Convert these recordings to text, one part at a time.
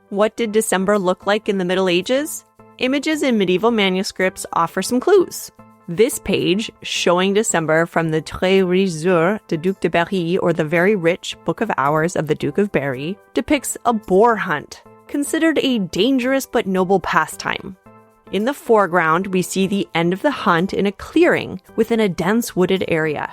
What did December look like in the Middle Ages? Images in medieval manuscripts offer some clues. This page, showing December from the Très Riches Heures de Duc de Berry, or the Very Rich Book of Hours of the Duke of Berry, depicts a boar hunt, considered a dangerous but noble pastime. In the foreground, we see the end of the hunt in a clearing within a dense wooded area.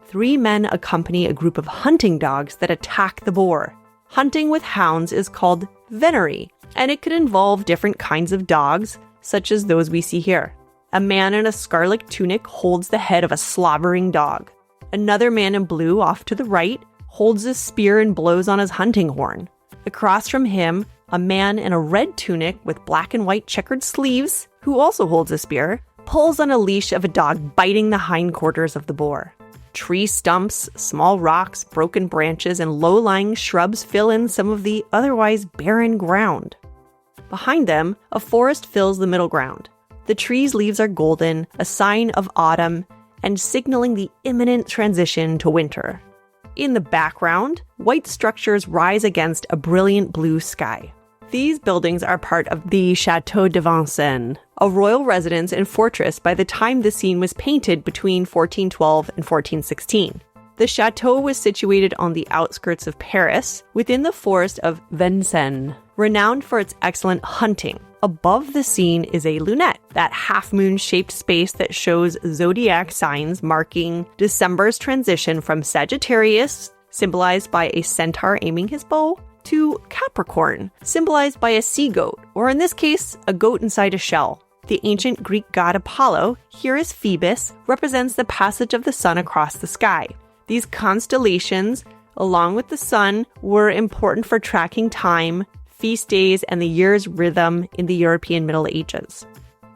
3 men accompany a group of hunting dogs that attack the boar. Hunting with hounds is called venery, and it could involve different kinds of dogs, such as those we see here. A man in a scarlet tunic holds the head of a slobbering dog. Another man in blue off to the right holds a spear and blows on his hunting horn. Across from him, a man in a red tunic with black and white checkered sleeves, who also holds a spear, pulls on a leash of a dog biting the hindquarters of the boar. Tree stumps, small rocks, broken branches, and low-lying shrubs fill in some of the otherwise barren ground. Behind them, a forest fills the middle ground. The trees' leaves are golden, a sign of autumn, and signaling the imminent transition to winter. In the background, white structures rise against a brilliant blue sky. These buildings are part of the Château de Vincennes, a royal residence and fortress by the time the scene was painted between 1412 and 1416. The chateau was situated on the outskirts of Paris, within the Forest of Vincennes, renowned for its excellent hunting. Above the scene is a lunette, that half-moon-shaped space that shows Zodiac Signs marking December's transition from Sagittarius, symbolized by a centaur aiming his bow, to Capricorn, symbolized by a sea goat, or in this case, a goat inside a shell. The ancient Greek god Apollo, here as Phoebus, represents the passage of the sun across the sky. These constellations, along with the sun, were important for tracking time, feast days, and the year's rhythm in the European Middle Ages.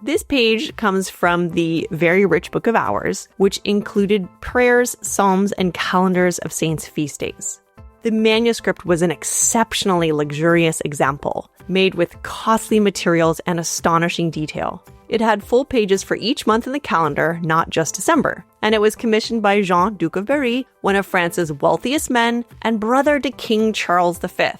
This page comes from the Very Rich Book of Hours, which included prayers, psalms, and calendars of saints' feast days. The manuscript was an exceptionally luxurious example, made with costly materials and astonishing detail. It had full pages for each month in the calendar, not just December, and it was commissioned by Jean, Duke of Berry, one of France's wealthiest men and brother to King Charles V.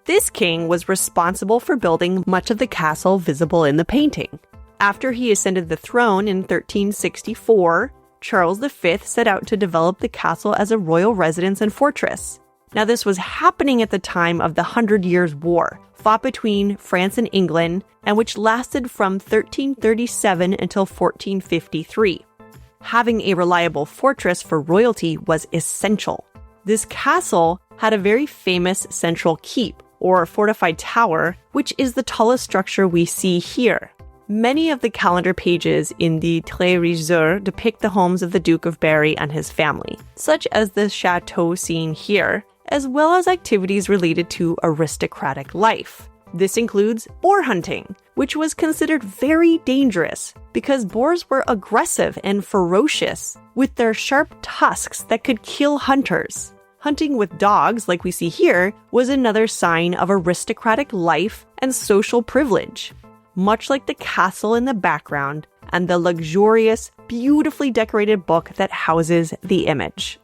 This king was responsible for building much of the castle visible in the painting. After he ascended the throne in 1364, Charles V set out to develop the castle as a royal residence and fortress. Now, this was happening at the time of the 100 Years' War, fought between France and England, and which lasted from 1337 until 1453. Having a reliable fortress for royalty was essential. This castle had a very famous central keep, or fortified tower, which is the tallest structure we see here. Many of the calendar pages in the Très Riches Heures depict the homes of the Duke of Berry and his family, such as the chateau seen here, as well as activities related to aristocratic life. This includes boar hunting, which was considered very dangerous because boars were aggressive and ferocious, with their sharp tusks that could kill hunters. Hunting with dogs, like we see here, was another sign of aristocratic life and social privilege. Much like the castle in the background and the luxurious, beautifully decorated book that houses the image.